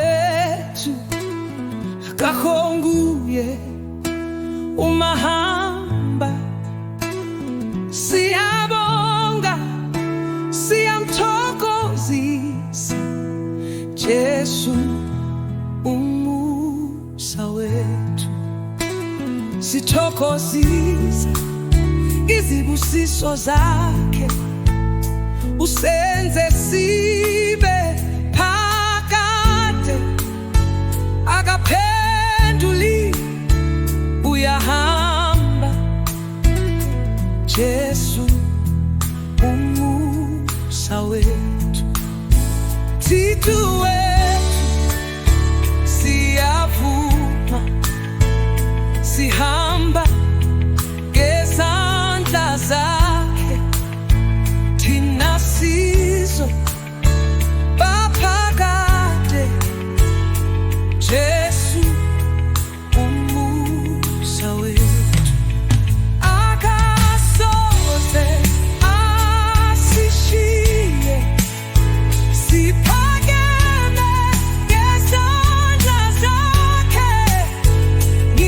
wetu kakhonguye umahamba. Siyabonga, siyamthokozisa Jesu umusa wethu. Sithokozisa izibusiso zakhe, usenze sibe phakade. Akaphenduli, uyahamba Jesu umusa wethu. Thixo wethu siyavuma, sihamba ngezandla zakhe.